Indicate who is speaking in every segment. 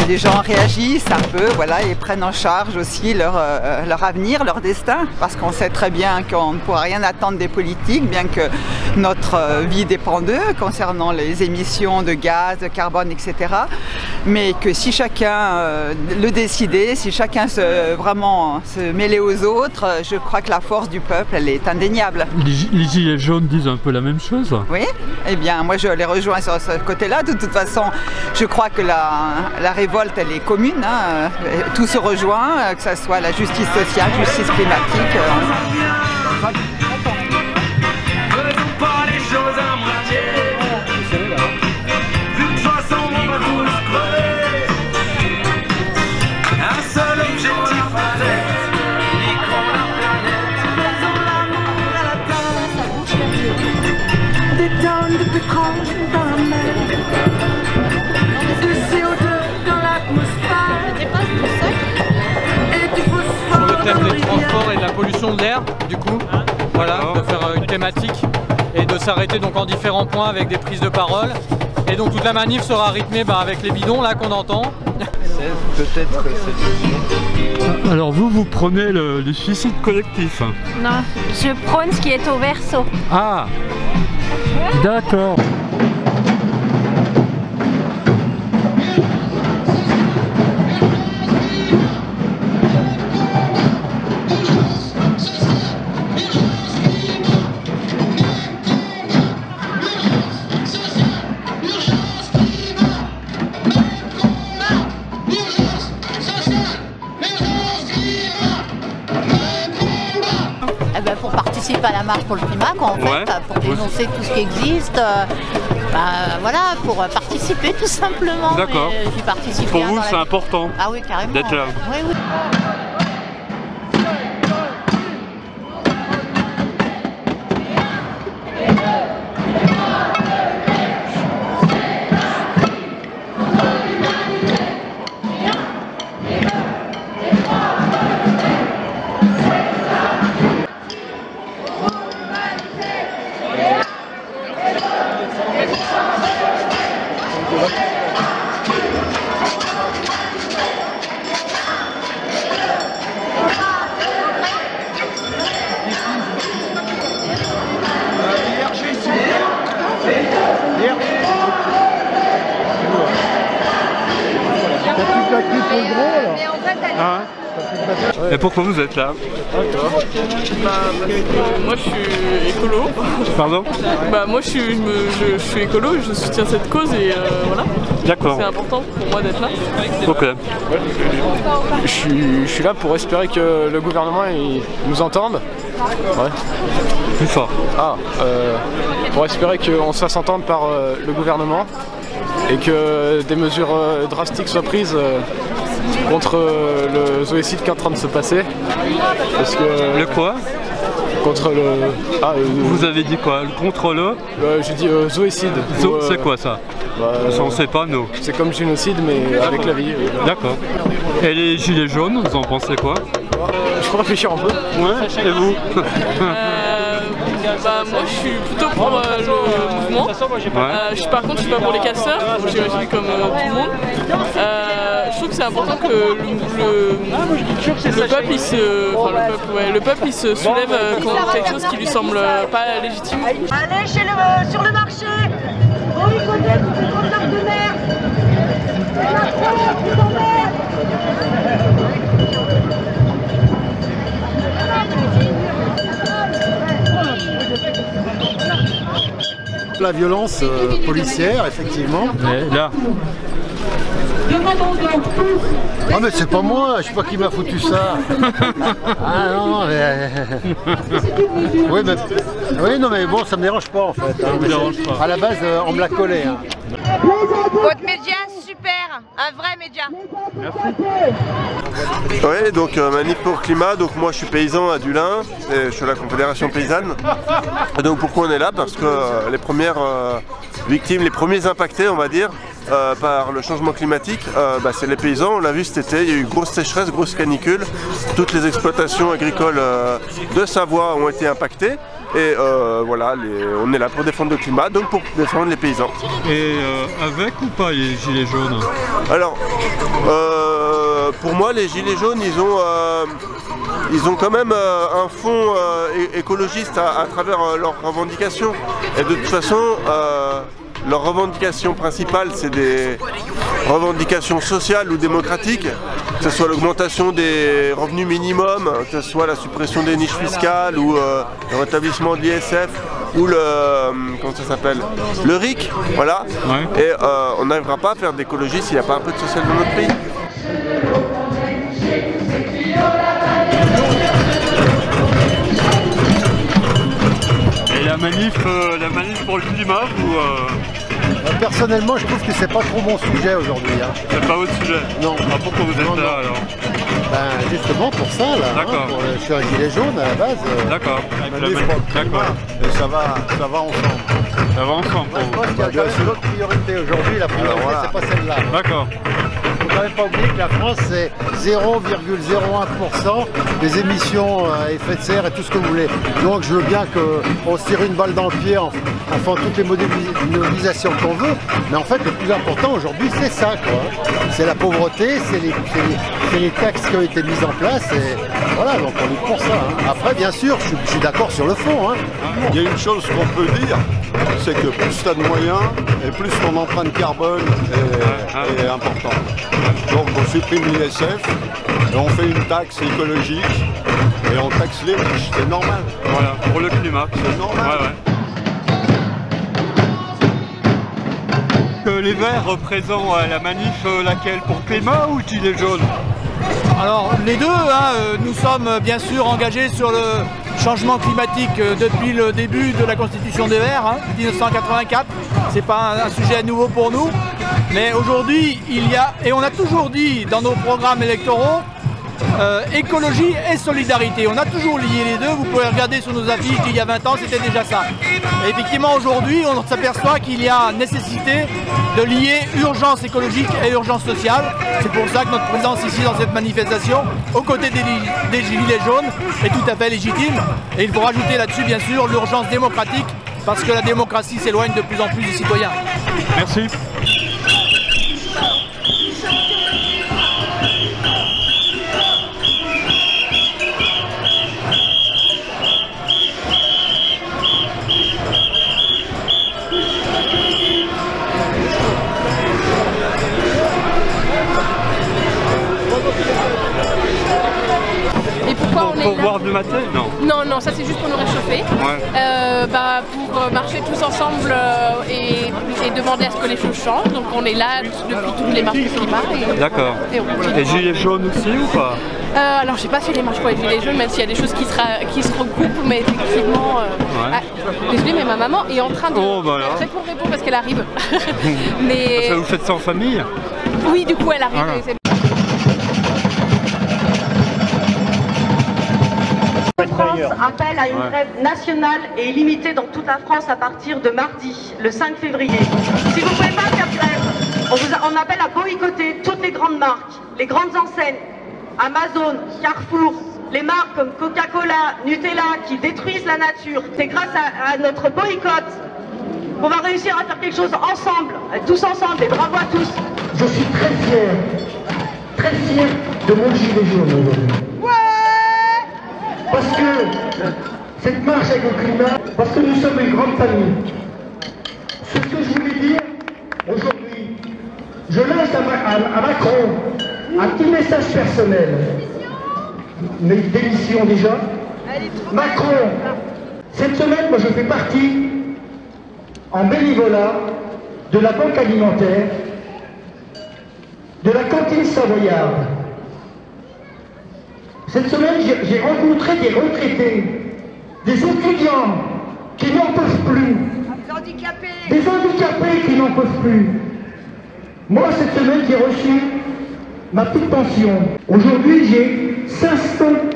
Speaker 1: Les gens réagissent un peu, voilà, et prennent en charge aussi leur avenir, leur destin, parce qu'on sait très bien qu'on ne pourra rien attendre des politiques, bien que notre vie dépend d'eux concernant les émissions de gaz, de carbone, etc. Mais que si chacun le décidait, si chacun vraiment se mêlait aux autres, je crois que la force du peuple, elle est indéniable.
Speaker 2: Les gilets jaunes disent un peu la même chose.
Speaker 1: Oui, eh bien moi je les rejoins sur ce côté-là. De toute façon, je crois que la révolte, elle est commune, hein. Tout se rejoint, que ce soit la justice sociale, justice climatique.
Speaker 3: Des transports et de la pollution de l'air, du coup, voilà, de faire une thématique et de s'arrêter donc en différents points avec des prises de parole. Et donc toute la manif sera rythmée avec les bidons là qu'on entend.
Speaker 4: Peut-être que c'est...
Speaker 2: Alors vous prenez le suicide collectif?
Speaker 5: Non, je prône ce qui est au verso.
Speaker 2: Ah, d'accord.
Speaker 6: Pour participer à la marche pour le climat, quoi, en fait, pour dénoncer tout ce qui existe, voilà, pour participer tout simplement.
Speaker 2: D'accord.
Speaker 6: J'y participe.
Speaker 2: Pour vous, c'est important.
Speaker 6: Ah oui, carrément.
Speaker 2: D'être là.
Speaker 6: Oui, oui.
Speaker 2: Et pourquoi vous êtes là?
Speaker 7: Moi je suis écolo.
Speaker 2: Pardon?
Speaker 7: Moi je suis écolo et je soutiens cette cause et voilà.
Speaker 2: D'accord.
Speaker 7: C'est important pour moi d'être là.
Speaker 2: Ok.
Speaker 4: Je suis là pour espérer que le gouvernement nous entende. Ouais.
Speaker 2: Plus fort.
Speaker 4: Pour espérer qu'on se fasse entendre par le gouvernement et que des mesures drastiques soient prises contre le zoécide qui est en train de se passer. Parce que,
Speaker 2: le quoi?
Speaker 4: Contre le...
Speaker 2: vous avez dit quoi? Contre le...
Speaker 4: j'ai dit zoécide.
Speaker 2: C'est quoi ça? Ça on sait pas, nous.
Speaker 4: C'est comme génocide mais avec la vie.
Speaker 2: D'accord. Et les gilets jaunes, vous en pensez quoi?
Speaker 4: Je peux réfléchir un peu.
Speaker 2: Ouais, et vous?
Speaker 7: Moi je suis plutôt pour le mouvement. Par contre je suis pas pour les casseurs, j'imagine comme tout le monde. Je trouve que c'est important que le peuple il se soulève contre quelque chose qui lui semble pas légitime.
Speaker 8: Allez sur le marché, boycottez toutes ces conteneurs de merde. C'est la première qui t'emmerde.
Speaker 9: La violence policière, effectivement.
Speaker 2: Et là.
Speaker 9: Ah mais c'est pas moi, je sais pas qui m'a foutu ça. Ah non, mais... oui, non mais bon, ça me dérange pas en fait. Hein. À la base, on me l'a collé. Hein.
Speaker 8: Votre média, super.
Speaker 10: super, un vrai média.
Speaker 11: Oui, donc manif pour le climat, donc moi je suis paysan à Dulin, et je suis à la Confédération Paysanne. Et donc pourquoi on est là? Parce que les premières victimes, les premiers impactés on va dire, par le changement climatique, c'est les paysans. On l'a vu cet été, il y a eu grosse sécheresse, grosse canicule. Toutes les exploitations agricoles de Savoie ont été impactées. Et voilà, on est là pour défendre le climat, donc pour défendre les paysans.
Speaker 2: Et avec ou pas les gilets jaunes?
Speaker 11: Alors, pour moi, les gilets jaunes, ils ont quand même un fond écologiste à travers leurs revendications. Et de toute façon, leurs revendications principales, c'est des revendications sociales ou démocratiques, que ce soit l'augmentation des revenus minimums, que ce soit la suppression des niches fiscales ou le rétablissement de l'ISF ou comment ça s'appelle, le RIC, voilà. Ouais. Et on n'arrivera pas à faire d'écologie s'il n'y a pas un peu de social dans notre pays.
Speaker 2: Et la manif pour le climat, vous
Speaker 9: Personnellement, je trouve que c'est pas trop mon sujet aujourd'hui. Hein.
Speaker 2: C'est pas votre sujet? Non. Ah, pourquoi vous êtes là alors?
Speaker 9: Ben, justement pour ça, là. D'accord. Hein, je suis un gilet jaune à la base.
Speaker 2: D'accord.
Speaker 9: D'accord. Et ça va ensemble.
Speaker 2: Ça va ensemble pour vous?
Speaker 9: Je pense qu'il y a quand même d'autres priorités aujourd'hui. La priorité, c'est pas celle-là.
Speaker 2: D'accord.
Speaker 9: Il ne faut quand même pas oublier que la France, c'est 0,01% des émissions à effet de serre et tout ce que vous voulez. Donc je veux bien qu'on se tire une balle dans le pied en faisant toutes les modélisations qu'on veut. Mais en fait, le plus important aujourd'hui, c'est ça, quoi. C'est la pauvreté, c'est les taxes qui ont été mises en place. Et voilà, donc on est pour ça. Hein. Après, bien sûr, je suis d'accord sur le fond. Hein.
Speaker 12: Il y a une chose qu'on peut dire, c'est que plus tu as de moyens et plus ton empreinte carbone est importante. Donc on supprime l'ISF et on fait une taxe écologique et on taxe les riches, c'est normal.
Speaker 2: Voilà, pour le climat.
Speaker 12: C'est normal.
Speaker 2: Ouais. Les Verts représentent la manif laquelle? Pour climat ou gilet jaune?
Speaker 3: Alors les deux, hein, nous sommes bien sûr engagés sur le changement climatique depuis le début de la Constitution des Verts, 1984. C'est pas un sujet nouveau pour nous. Mais aujourd'hui, il y a, et on a toujours dit dans nos programmes électoraux, écologie et solidarité. On a toujours lié les deux, vous pouvez regarder sur nos affiches d'il y a 20 ans, c'était déjà ça. Et effectivement, aujourd'hui, on s'aperçoit qu'il y a nécessité de lier urgence écologique et urgence sociale. C'est pour ça que notre présence ici dans cette manifestation, aux côtés des gilets jaunes, est tout à fait légitime. Et il faut rajouter là-dessus, bien sûr, l'urgence démocratique, parce que la démocratie s'éloigne de plus en plus des citoyens.
Speaker 2: Merci.
Speaker 7: Pour
Speaker 2: boire du matin? Non.
Speaker 7: Non, ça c'est juste pour nous réchauffer.
Speaker 2: Ouais.
Speaker 7: Pour marcher tous ensemble et demander à ce que les choses changent. Donc on est là depuis toutes les marches du climat.
Speaker 2: D'accord. Et gilets jaunes aussi ou pas?
Speaker 7: Alors j'ai pas fait les marches pour les gilets jaunes, même s'il y a des choses qui se recoupent, mais effectivement... désolée, mais ma maman est en train de répondre parce qu'elle arrive. Mais...
Speaker 2: Parce que vous faites ça en famille?
Speaker 7: Oui, du coup elle arrive.
Speaker 2: Voilà.
Speaker 8: France appelle à une grève nationale et illimitée dans toute la France à partir de mardi, le 5 février. Si vous ne pouvez pas faire grève, on appelle à boycotter toutes les grandes marques, les grandes enseignes, Amazon, Carrefour, les marques comme Coca-Cola, Nutella qui détruisent la nature. C'est grâce à notre boycott qu'on va réussir à faire quelque chose ensemble, tous ensemble, et bravo à tous.
Speaker 13: Je suis très fier de mon gilet jaune aujourd'hui. Parce que cette marche avec le climat, parce que nous sommes une grande famille. Ce que je voulais dire aujourd'hui, je lance à Macron un petit message personnel. Mais démission déjà. Macron, cette semaine, moi je fais partie en bénévolat de la banque alimentaire, de la cantine savoyarde. Cette semaine, j'ai rencontré des retraités, des étudiants qui n'en peuvent plus, des handicapés qui n'en peuvent plus. Moi, cette semaine, j'ai reçu ma petite pension. Aujourd'hui, j'ai 580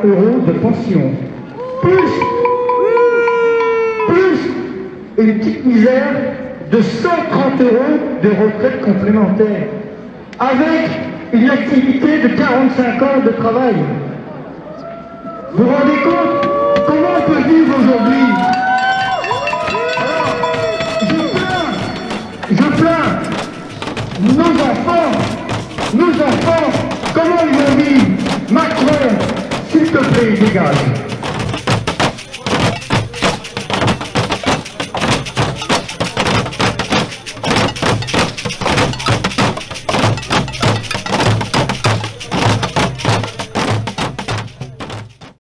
Speaker 13: € de pension. Plus une petite misère de 130 € de retraite complémentaire. Avec une activité de 45 ans de travail. Vous vous rendez compte comment on peut vivre aujourd'hui? Alors, je plains nos enfants, comment ils vont vivre? Macron, s'il te plaît, dégage.